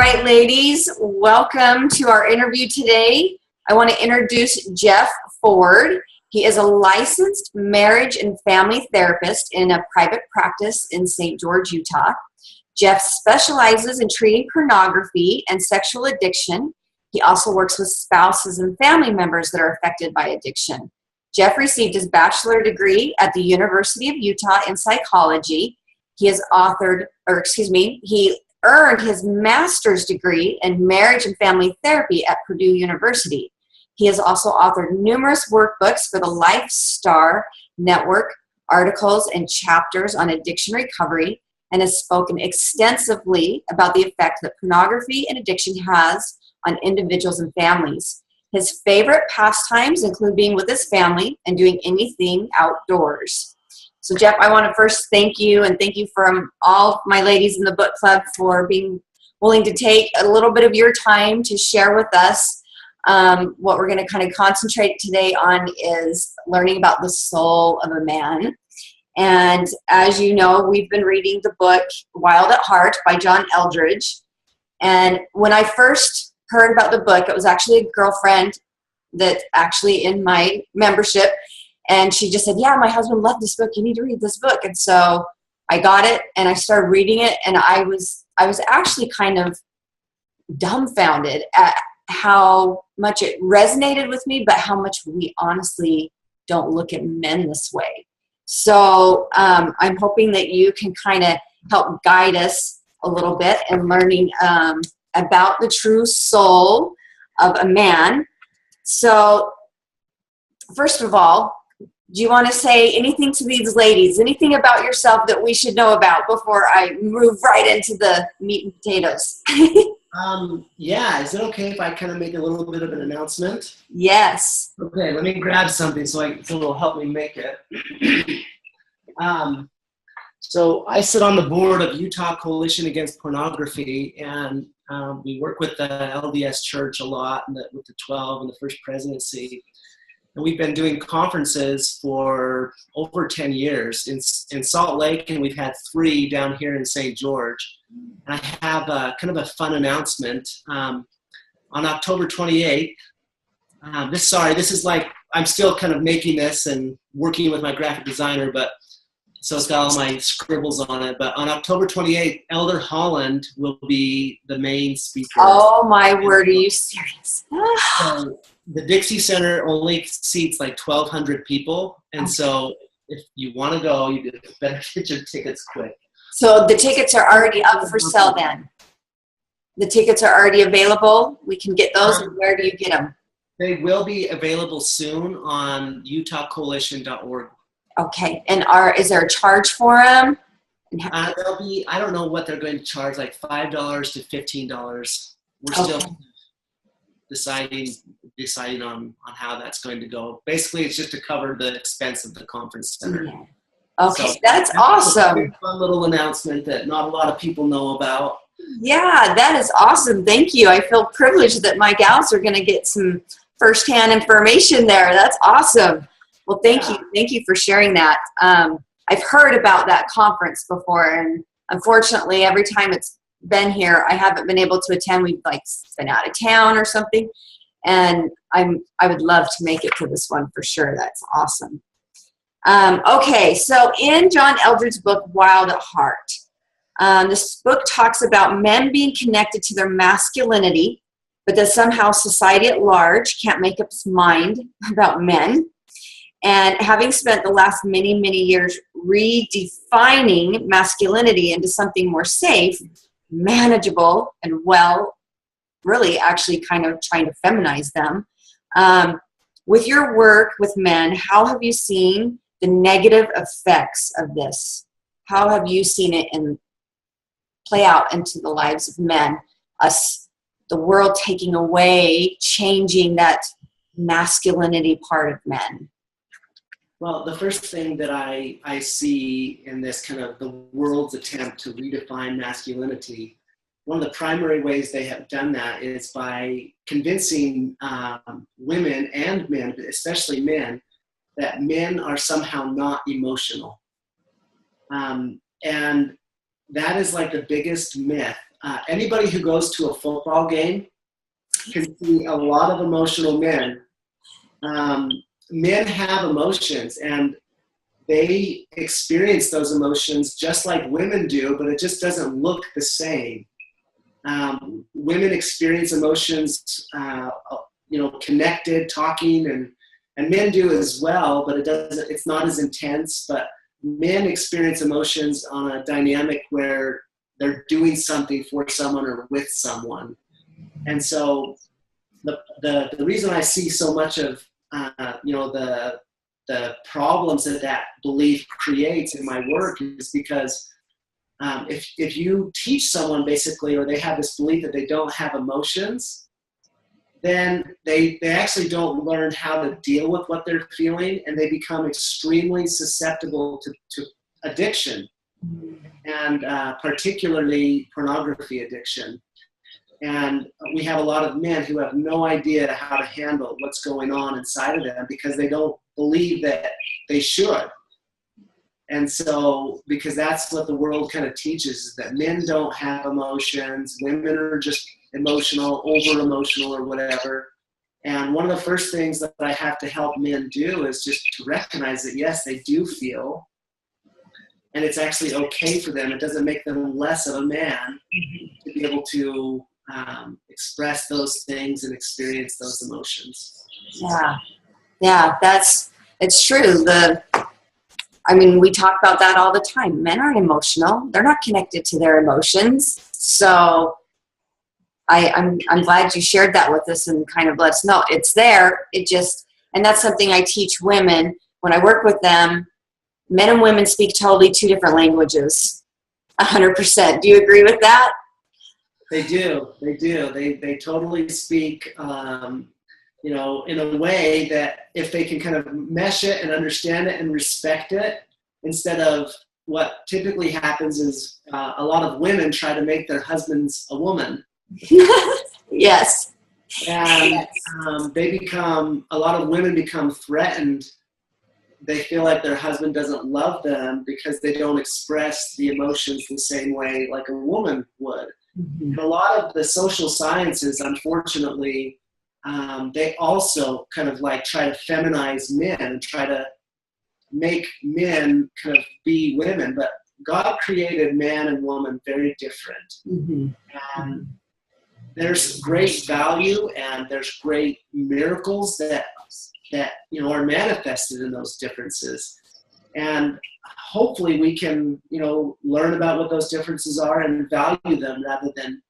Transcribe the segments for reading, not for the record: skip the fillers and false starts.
right, ladies, welcome to our interview today. I want to introduce Jeff Ford. He is a licensed marriage and family therapist in a private practice in St. George, Utah. Jeff specializes in treating pornography and sexual addiction. He also works with spouses and family members that are affected by addiction. Jeff received his bachelor degree at the University of Utah in psychology. He earned his master's degree in marriage and family therapy at Purdue University. He has also authored numerous workbooks for the LifeStar Network, articles and chapters on addiction recovery, and has spoken extensively about the effect that pornography and addiction has on individuals and families. His favorite pastimes include being with his family and doing anything outdoors. So Jeff, I want to first thank you, and thank you from all my ladies in the book club for being willing to take a little bit of your time to share with us. What we're going to kind of concentrate today on is learning about the soul of a man. And as you know, we've been reading the book Wild at Heart by John Eldredge. And when I first heard about the book, it was actually a girlfriend that actually in my membership. And she just said, yeah, my husband loved this book. You need to read this book. And so I got it and I started reading it. And I was actually kind of dumbfounded at how much it resonated with me, but how much we honestly don't look at men this way. So I'm hoping that you can kind of help guide us a little bit in learning about the true soul of a man. So first of all, do you want to say anything to these ladies, anything about yourself that we should know about before I move right into the meat and potatoes? Yeah, is it okay if I kind of make a little bit of an announcement? Yes. Okay, let me grab something so it'll help me make it. So I sit on the board of Utah Coalition Against Pornography, and we work with the LDS Church a lot, and with the 12 and the First Presidency. And we've been doing conferences for over 10 years in Salt Lake, and we've had 3 down here in St. George. And I have kind of a fun announcement. On October 28th, this is like, I'm still kind of making this and working with my graphic designer, but so it's got all my scribbles on it. But on October 28th, Elder Holland will be the main speaker. Oh my word, are you serious? So the Dixie Center only seats like 1,200 people. And so if you want to go, you better get your tickets quick. So the tickets are already up for sale then? The tickets are already available? We can get those? Where do you get them? They will be available soon on utahcoalition.org. Okay. And is there a charge for them? There'll be, I don't know what they're going to charge, like $5 to $15. We're still deciding on how that's going to go. Basically, it's just to cover the expense of the conference center. Yeah. Okay, so that's awesome. A fun little announcement that not a lot of people know about. Yeah, that is awesome. Thank you. I feel privileged that my gals are going to get some firsthand information there. That's awesome. Well, thank you. Thank you for sharing that. I've heard about that conference before, and unfortunately, every time it's been here, I haven't been able to attend. We've been out of town or something, and I would love to make it to this one for sure. That's awesome. Okay, so in John Eldredge's book, Wild at Heart, this book talks about men being connected to their masculinity, but that somehow society at large can't make up its mind about men. And having spent the last many, many years redefining masculinity into something more safe, manageable, and really actually kind of trying to feminize them. With your work with men, how have you seen the negative effects of this? How have you seen it play out into the lives of men? The world taking away, changing that masculinity part of men. Well, the first thing that I see in this kind of the world's attempt to redefine masculinity, one of the primary ways they have done that is by convincing women and men, especially men, that men are somehow not emotional. And that is like the biggest myth. anybody who goes to a football game can see a lot of emotional men. Men have emotions, and they experience those emotions just like women do, but it just doesn't look the same. Women experience emotions, connected, talking, and men do as well, but it's not as intense. But men experience emotions on a dynamic where they're doing something for someone or with someone. And so the reason I see so much of the problems that belief creates in my work is because if you teach someone basically, or they have this belief that they don't have emotions, then they actually don't learn how to deal with what they're feeling, and they become extremely susceptible to addiction, and particularly pornography addiction. And we have a lot of men who have no idea how to handle what's going on inside of them because they don't believe that they should. And so, because that's what the world kind of teaches, is that men don't have emotions, women are just emotional, over-emotional or whatever. And one of the first things that I have to help men do is just to recognize that, yes, they do feel, and it's actually okay for them. It doesn't make them less of a man to be able to express those things and experience those emotions. Yeah, it's true. We talk about that all the time. Men aren't emotional. They're not connected to their emotions. So I'm glad you shared that with us and kind of let us know it's there. And that's something I teach women when I work with them. Men and women speak totally two different languages. 100%. Do you agree with that? They do. They totally speak, in a way that if they can kind of mesh it and understand it and respect it, instead of what typically happens is a lot of women try to make their husbands a woman. Yes. And a lot of women become threatened. They feel like their husband doesn't love them because they don't express the emotions the same way like a woman would. Mm-hmm. And a lot of the social sciences, unfortunately, they also kind of like try to feminize men and try to make men kind of be women. But God created man and woman very different. Mm-hmm. And there's great value and there's great miracles that are manifested in those differences. And hopefully we can, learn about what those differences are and value them rather than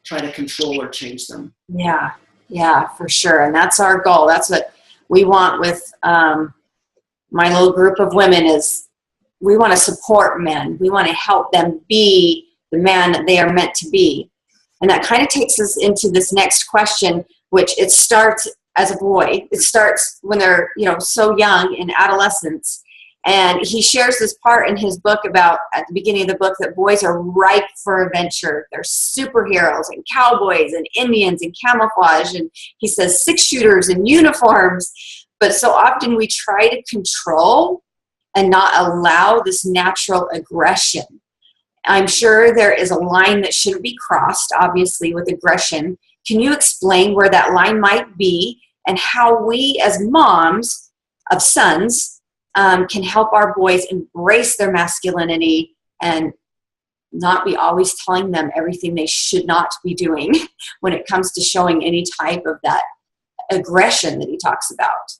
try to control or change them. Yeah, for sure. And that's our goal. That's what we want with my little group of women is we want to support men. We want to help them be the man that they are meant to be. And that kind of takes us into this next question, which it starts as a boy. It starts when they're, so young in adolescence. And he shares this part in his book about, at the beginning of the book, that boys are ripe for adventure. They're superheroes and cowboys and Indians and camouflage. And he says 6-shooters and uniforms. But so often we try to control and not allow this natural aggression. I'm sure there is a line that shouldn't be crossed, obviously, with aggression. Can you explain where that line might be and how we as moms of sons can help our boys embrace their masculinity and not be always telling them everything they should not be doing when it comes to showing any type of that aggression that he talks about?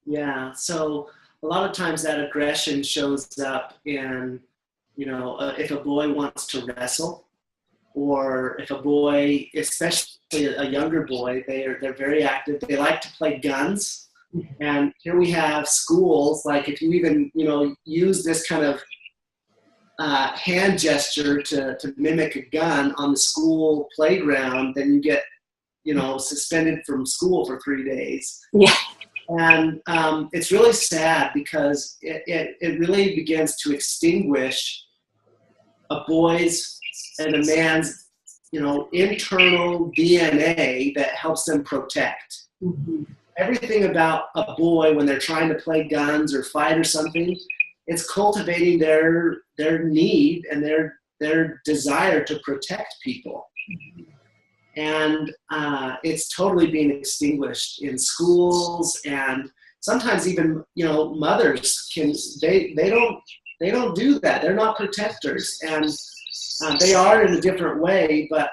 Yeah, so a lot of times that aggression shows up in, if a boy wants to wrestle, or if a boy, especially a younger boy, they're very active. They like to play guns. And here we have schools, like if you even, use this kind of hand gesture to mimic a gun on the school playground, then you get, suspended from school for 3 days. Yeah. And it's really sad because it really begins to extinguish a boy's and a man's, internal DNA that helps them protect. Mm-hmm. Everything about a boy when they're trying to play guns or fight or something, it's cultivating their need and their their desire to protect people. And it's totally being extinguished in schools, and sometimes even, you know, mothers they don't do that. They're not protectors, and they are in a different way, but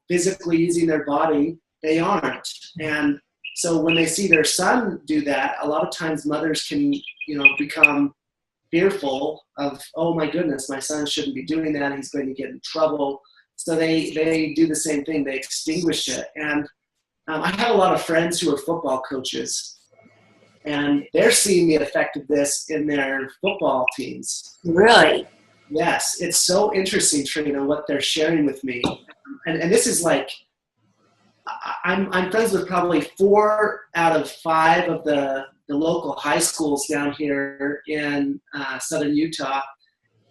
physically using their body, they aren't. And so when they see their son do that, a lot of times mothers can, you know, become fearful of, oh my goodness, my son shouldn't be doing that. He's going to get in trouble. So they do the same thing. They extinguish it. And I have a lot of friends who are football coaches, and they're seeing the effect of this in their football teams. Really? Yes. It's so interesting, Trina, what they're sharing with me. And this is like, I'm friends with probably 4 out of 5 of the local high schools down here in southern Utah.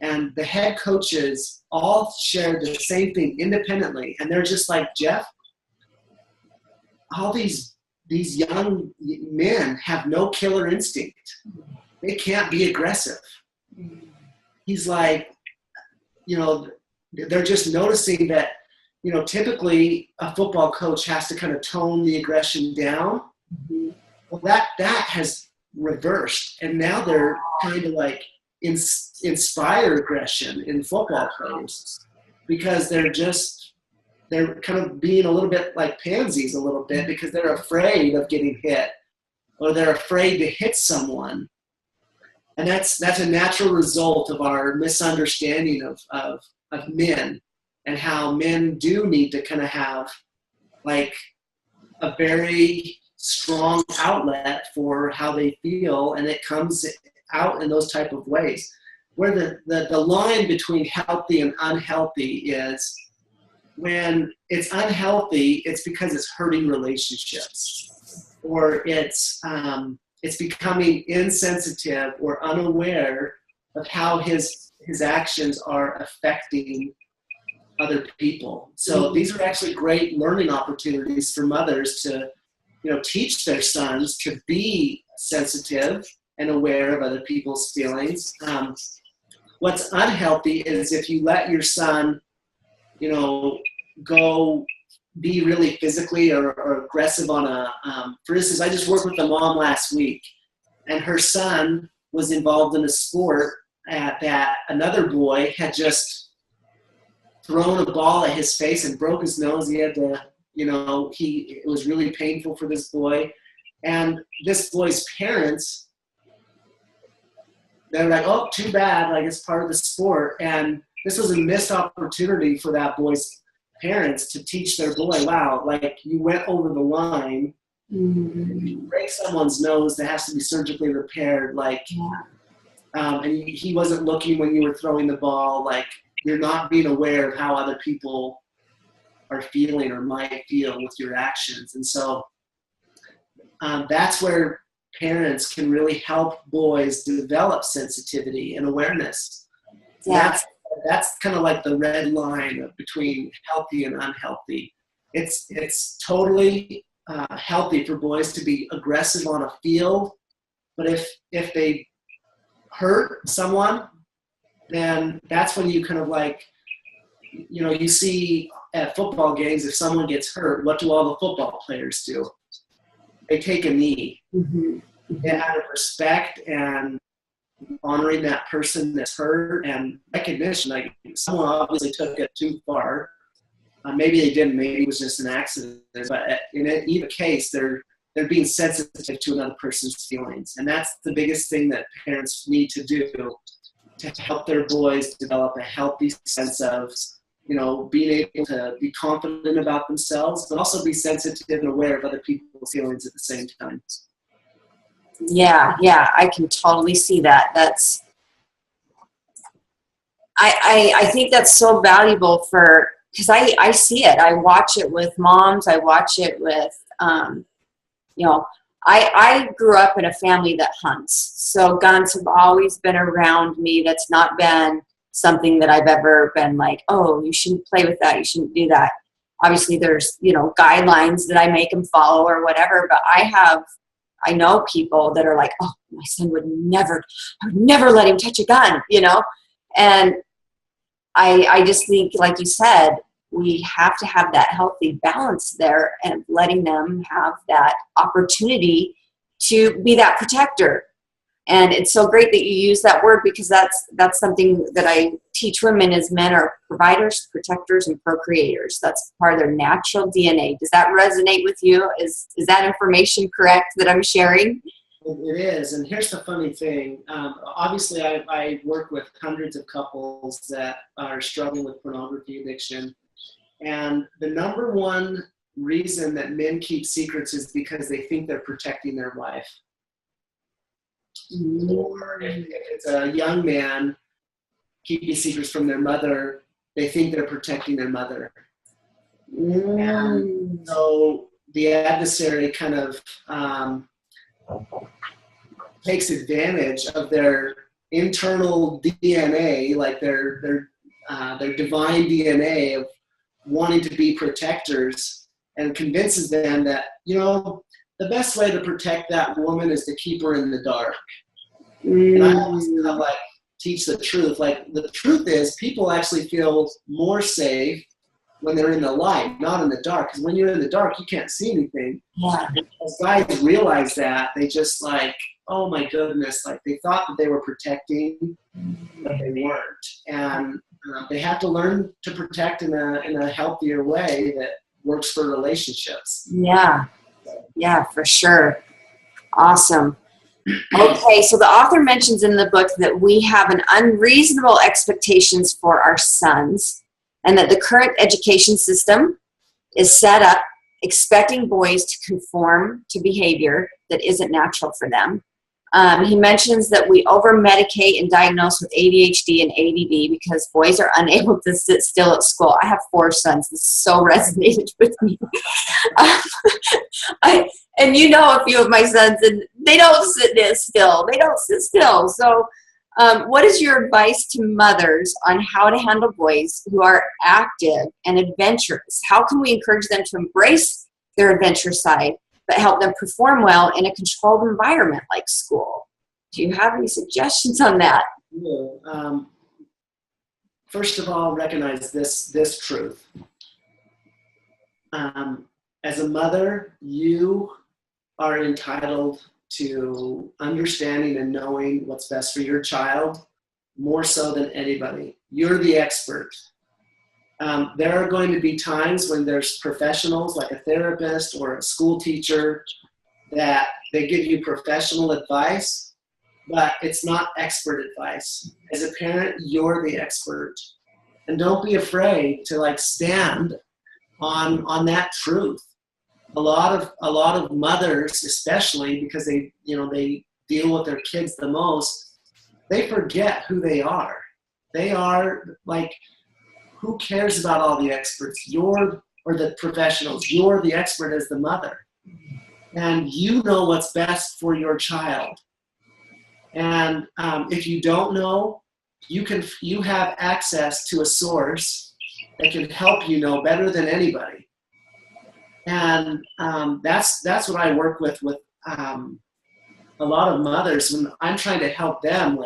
And the head coaches all shared the same thing independently. And they're just like, Jeff, all these young men have no killer instinct. They can't be aggressive. He's like, you know, they're just noticing that, you know, typically a football coach has to kind of tone the aggression down. Well, that has reversed. And now they're kind of like, inspire aggression in football players, because they're kind of being a little bit like pansies a little bit, because they're afraid of getting hit, or they're afraid to hit someone. And that's a natural result of our misunderstanding of men, and how men do need to kind of have like a very strong outlet for how they feel, and it comes out in those type of ways. Where the line between healthy and unhealthy is, when it's unhealthy, it's because it's hurting relationships, or it's becoming insensitive or unaware of how his actions are affecting other people. So these are actually great learning opportunities for mothers to, you know, teach their sons to be sensitive and aware of other people's feelings. What's unhealthy is if you let your son, you know, go be really physically or aggressive on for instance, I just worked with a mom last week, and her son was involved in a sport that another boy had just thrown a ball at his face and broke his nose. He had to, you know, it was really painful for this boy. And this boy's parents, they're like, oh, too bad, like it's part of the sport. And this was a missed opportunity for that boy's parents to teach their boy, wow, like you went over the line. If you break someone's nose that has to be surgically repaired, like, and he wasn't looking when you were throwing the ball, like you're not being aware of how other people are feeling or might feel with your actions. And so that's where parents can really help boys develop sensitivity and awareness. Yeah. That's kind of like the red line between healthy and unhealthy. It's totally healthy for boys to be aggressive on a field, but if they hurt someone, then that's when you kind of like, you know, you see at football games, if someone gets hurt, what do all the football players do? They take a knee. Out of respect and honoring that person that's hurt, and recognition, like someone obviously took it too far. Maybe they didn't, maybe it was just an accident, but in either case, they're being sensitive to another person's feelings. And that's the biggest thing that parents need to do to help their boys develop a healthy sense of, you know, being able to be confident about themselves, but also be sensitive and aware of other people's feelings at the same time. Yeah, I can totally see that. That's, I think that's so valuable because I see it. I watch it with moms. I watch it with, you know, I grew up in a family that hunts. So guns have always been around me. That's not been something that I've ever been like, oh, you shouldn't play with that. You shouldn't do that. Obviously there's, you know, guidelines that I make them follow or whatever, but I know people that are like, oh, my son I would never let him touch a gun, you know? And I just think, like you said, we have to have that healthy balance there and letting them have that opportunity to be that protector. And it's so great that you use that word, because that's something that I teach women is men are providers, protectors, and procreators. That's part of their natural DNA. Does that resonate with you? Is that information correct that I'm sharing? It is. And here's the funny thing. Obviously, I work with hundreds of couples that are struggling with pornography addiction. And the number one reason that men keep secrets is because they think they're protecting their wife. Or if it's a young man keeping secrets from their mother, they think they're protecting their mother. And so the adversary kind of takes advantage of their internal DNA, like their divine DNA of wanting to be protectors, and convinces them that, the best way to protect that woman is to keep her in the dark. And I always kind of teach the truth. Like, the truth is, people actually feel more safe when they're in the light, not in the dark. Because when you're in the dark, you can't see anything. Yeah. As guys realize that, they just oh my goodness, they thought that they were protecting, but they weren't. And they have to learn to protect in a healthier way that works for relationships. Yeah, for sure. Awesome. Okay, so the author mentions in the book that we have an unreasonable expectations for our sons, and that the current education system is set up expecting boys to conform to behavior that isn't natural for them. He mentions that we over-medicate and diagnose with ADHD and ADD because boys are unable to sit still at school. I have 4 sons. This so resonated with me. And a few of my sons, and they don't sit still. They don't sit still. So what is your advice to mothers on how to handle boys who are active and adventurous? How can we encourage them to embrace their adventure side, but help them perform well in a controlled environment like school? Do you have any suggestions on that? First of all, recognize this truth. As a mother, you are entitled to understanding and knowing what's best for your child more so than anybody. You're the expert. There are going to be times when there's professionals like a therapist or a school teacher that they give you professional advice, but it's not expert advice. As a parent, you're the expert. And don't be afraid to stand on that truth. A lot of mothers, especially because they deal with their kids the most, they forget who they are. They are who cares about all the experts? Or the professionals. You're the expert as the mother. And you know what's best for your child. And if you don't know, you have access to a source that can help you know better than anybody. And that's what I work with a lot of mothers when I'm trying to help them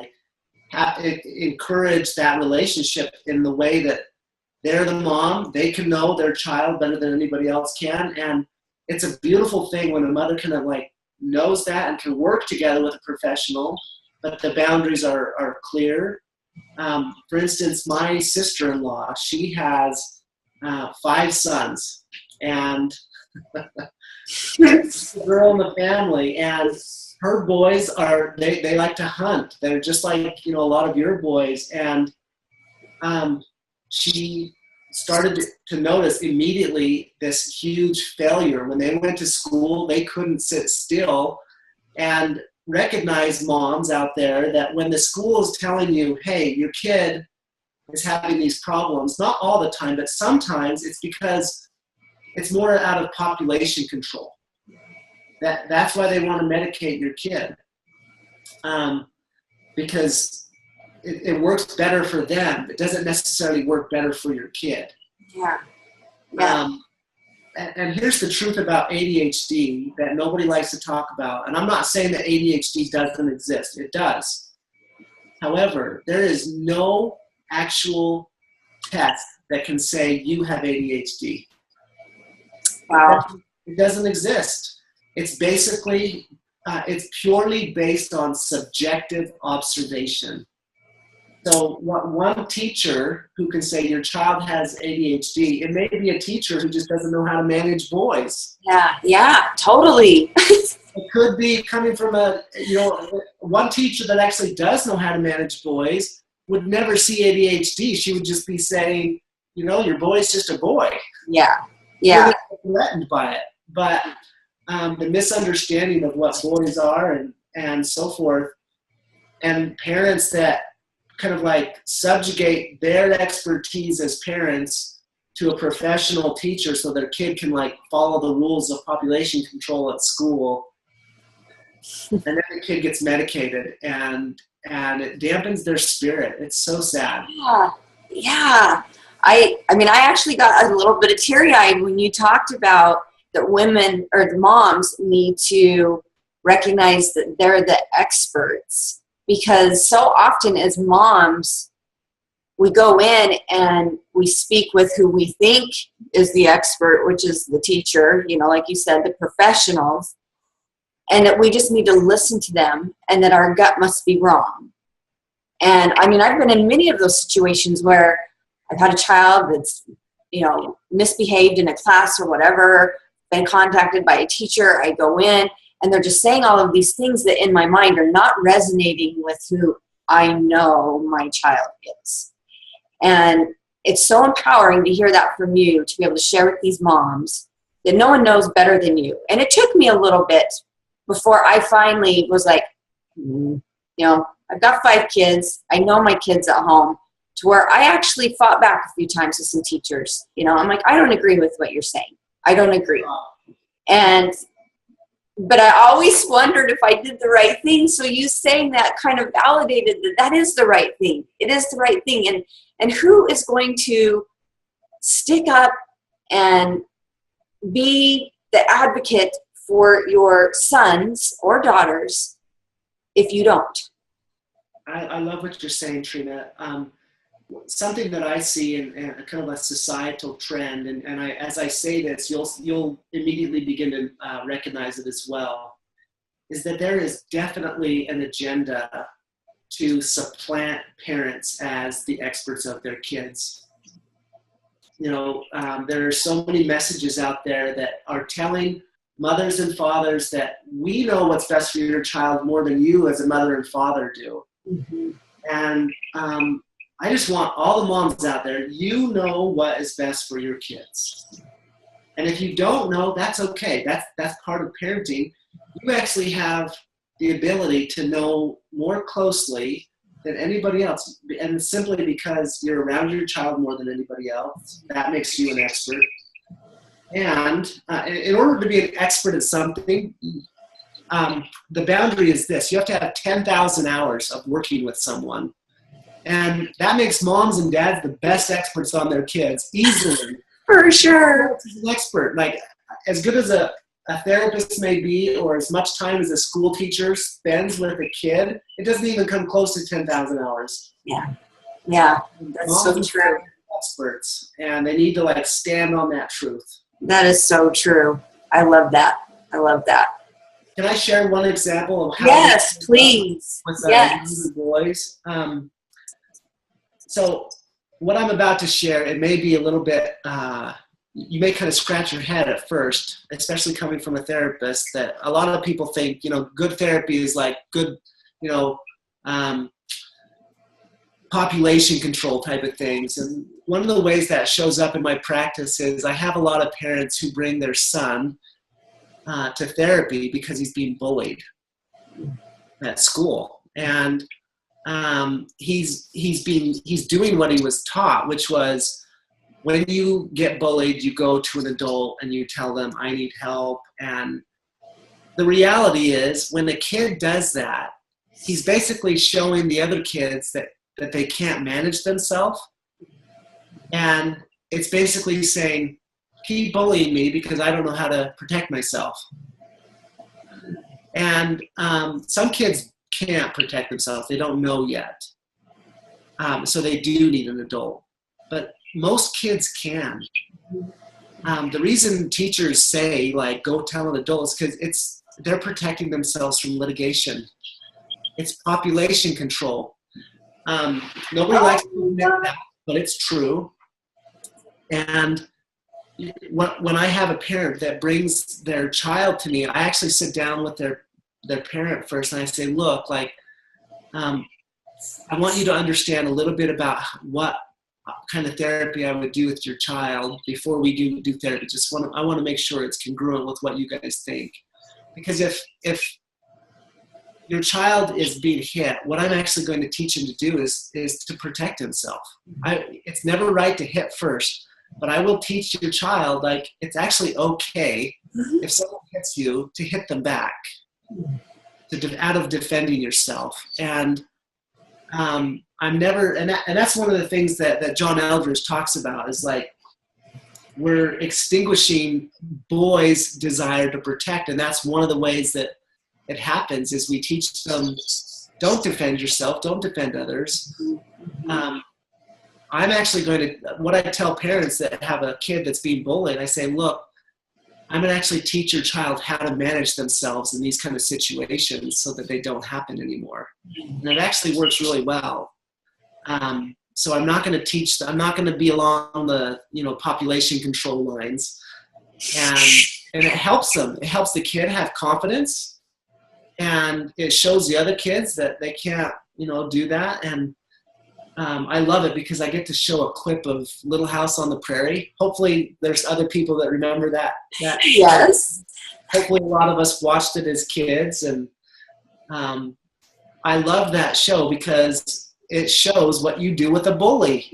encourage that relationship in the way that they're the mom. They can know their child better than anybody else can. And it's a beautiful thing when a mother kind of knows that and can work together with a professional, but the boundaries are clear. For instance, my sister-in-law, she has 5 sons, and she's the girl in the family, and her boys they like to hunt. They're just like a lot of your boys, and she started to notice immediately this huge failure. When they went to school, they couldn't sit still, and recognize, moms out there, that when the school is telling you, hey, your kid is having these problems, not all the time, but sometimes it's because it's more out of population control. That's why they want to medicate your kid, because it works better for them. It doesn't necessarily work better for your kid. Yeah. And here's the truth about ADHD that nobody likes to talk about. And I'm not saying that ADHD doesn't exist. It does. However, there is no actual test that can say you have ADHD. Wow. It doesn't exist. It's basically, it's purely based on subjective observation. So one teacher who can say your child has ADHD, it may be a teacher who just doesn't know how to manage boys. Yeah, totally. It could be coming from one teacher that actually does know how to manage boys would never see ADHD. She would just be saying, your boy's just a boy. Yeah. Really threatened by it. But the misunderstanding of what boys are and so forth, and parents that kind of like subjugate their expertise as parents to a professional teacher so their kid can like follow the rules of population control at school. And then the kid gets medicated and it dampens their spirit. It's so sad. Yeah. I mean, I actually got a little bit of teary-eyed when you talked about that women or the moms need to recognize that they're the experts. Because so often as moms, we go in and we speak with who we think is the expert, which is the teacher, like you said, the professionals, and that we just need to listen to them and that our gut must be wrong. And I mean, I've been in many of those situations where I've had a child that's, misbehaved in a class or whatever, been contacted by a teacher. I go in and they're just saying all of these things that in my mind are not resonating with who I know my child is. And it's so empowering to hear that from you, to be able to share with these moms that no one knows better than you. And it took me a little bit before I finally was like, I've got 5 kids. I know my kids at home, to where I actually fought back a few times with some teachers. I'm like, I don't agree with what you're saying. I don't agree. But I always wondered if I did the right thing. So you saying that kind of validated that is the right thing. It is the right thing. And who is going to stick up and be the advocate for your sons or daughters if you don't? I love what you're saying, Trina. Something that I see in kind of a societal trend, and as I say this, you'll immediately begin to recognize it as well, is that there is definitely an agenda to supplant parents as the experts of their kids. There are so many messages out there that are telling mothers and fathers that we know what's best for your child more than you as a mother and father do. Mm-hmm. And I just want all the moms out there, what is best for your kids. And if you don't know, that's okay. That's part of parenting. You actually have the ability to know more closely than anybody else. And simply because you're around your child more than anybody else, that makes you an expert. And in order to be an expert at something, the boundary is this. You have to have 10,000 hours of working with someone. And that makes moms and dads the best experts on their kids, easily. For sure. An expert. Like, as good as a therapist may be, or as much time as a school teacher spends with a kid, it doesn't even come close to 10,000 hours. Yeah, that's so true. Experts, and they need to stand on that truth. That is so true. I love that. Can I share one example of how? Yes, please. With Yes. Boys. So what I'm about to share, it may be a little bit, you may kind of scratch your head at first, especially coming from a therapist, that a lot of people think, good therapy is like good, population control type of things. And one of the ways that shows up in my practice is I have a lot of parents who bring their son to therapy because he's being bullied at school. And he's doing what he was taught, which was, when you get bullied, you go to an adult and you tell them, I need help. And the reality is, when the kid does that, he's basically showing the other kids that they can't manage themselves. And it's basically saying, keep bullying me because I don't know how to protect myself. And some kids can't protect themselves. They don't know yet. So they do need an adult. But most kids can. The reason teachers say, like, go tell an adult is because they're protecting themselves from litigation. It's population control. Nobody likes to admit that, but it's true. And when I have a parent that brings their child to me, I actually sit down with their parent first, and I say, look, like, I want you to understand a little bit about what kind of therapy I would do with your child before we do therapy. I want to make sure it's congruent with what you guys think. Because if your child is being hit, what I'm actually going to teach him to do is to protect himself. It's never right to hit first, but I will teach your child, like, it's actually okay if someone hits you to hit them back, out of defending yourself. And I'm never, and that's one of the things that John Eldridge talks about, is like, we're extinguishing boys' desire to protect. And that's one of the ways that it happens, is we teach them, don't defend yourself, don't defend others. I'm actually going to, what I tell parents that have a kid that's being bullied, I say, look, I'm going to actually teach your child how to manage themselves in these kind of situations so that they don't happen anymore. And it actually works really well. So I'm not going to be along the, population control lines. And it helps them. It helps the kid have confidence. And it shows the other kids that they can't, do that. And I love it because I get to show a clip of Little House on the Prairie. Hopefully there's other people that remember that. Yes. Hopefully a lot of us watched it as kids. And I love that show because it shows what you do with a bully.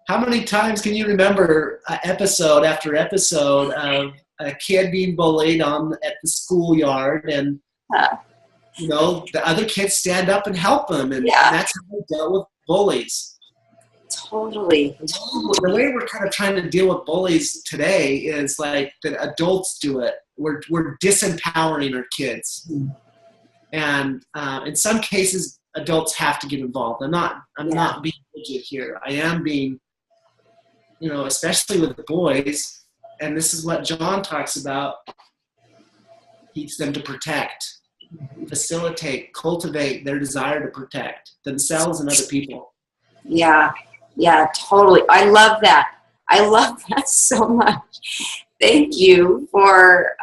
How many times can you remember episode after episode of a kid being bullied at the schoolyard, and the other kids stand up and help them, and that's how they dealt with bullies. Totally. The way we're kind of trying to deal with bullies today is like that adults do it. We're disempowering our kids, and in some cases, adults have to get involved. I'm not being rigid here. I am being, especially with the boys, and this is what John talks about. Teach them to protect, facilitate, cultivate their desire to protect themselves and other people. Yeah, totally. I love that. I love that so much. Thank you for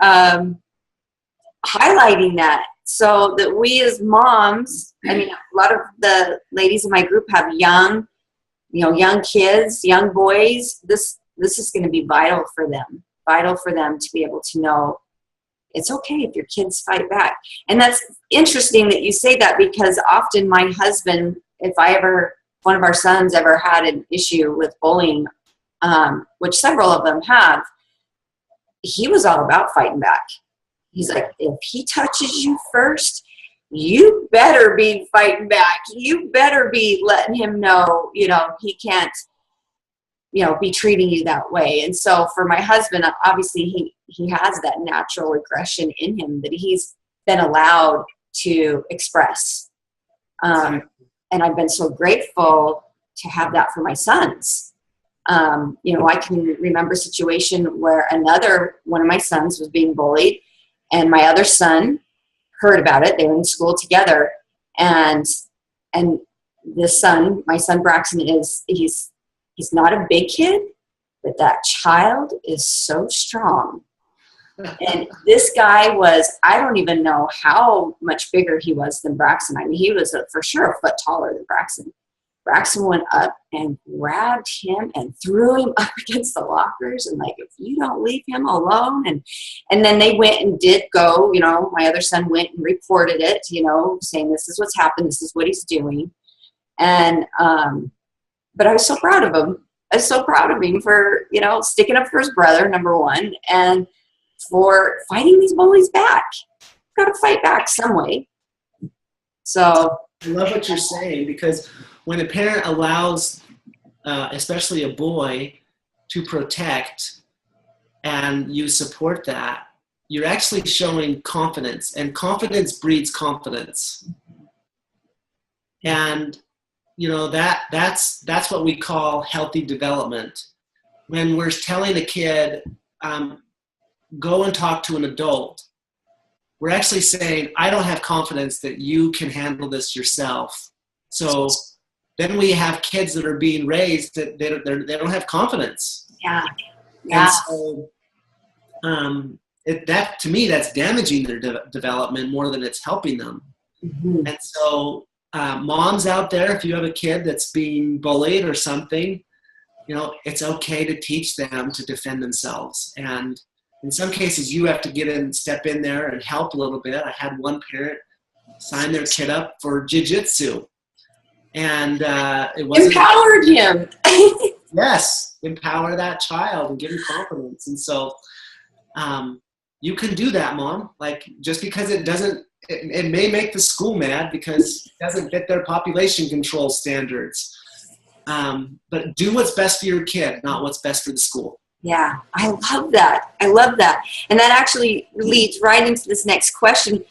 highlighting that, so that we as moms, I mean, a lot of the ladies in my group have young kids, young boys. This is going to be vital for them to be able to know it's okay if your kids fight back. And that's interesting that you say that, because often my husband, if one of our sons ever had an issue with bullying, which several of them have, he was all about fighting back. He's like, if he touches you first, you better be fighting back. You better be letting him know, he can't, be treating you that way. And so for my husband, obviously he has that natural aggression in him that he's been allowed to express. And I've been so grateful to have that for my sons. I can remember a situation where one of my sons was being bullied, and my other son heard about it. They were in school together, and my son Braxton, he's not a big kid, but that child is so strong. And this guy I don't even know how much bigger he was than Braxton. I mean, he was for sure a foot taller than Braxton. Braxton went up and grabbed him and threw him up against the lockers, and like, if you don't leave him alone. And then they went and did go, my other son went and reported it, saying this is what's happened, this is what he's doing. And but I was so proud of him. I was so proud of him for, sticking up for his brother, number one, and for fighting these bullies back. Got to fight back some way. So I love what you're saying, because when a parent allows, especially a boy, to protect, and you support that, you're actually showing confidence, and confidence breeds confidence. And that's what we call healthy development. When we're telling a kid, go and talk to an adult, we're actually saying, I don't have confidence that you can handle this yourself. So then we have kids that are being raised that they don't have confidence. Yeah. And so that, to me, that's damaging their development more than it's helping them. Mm-hmm. And so moms out there, if you have a kid that's being bullied or something, it's okay to teach them to defend themselves. And in some cases, you have to step in there and help a little bit. I had one parent sign their kid up for jiu-jitsu. And it wasn't... Empowered him. Yes, empower that child and give him confidence. And so you can do that, Mom. Like, just because it may make the school mad because it doesn't fit their population control standards. But do what's best for your kid, not what's best for the school. Yeah, I love that. And that actually leads right into this next question.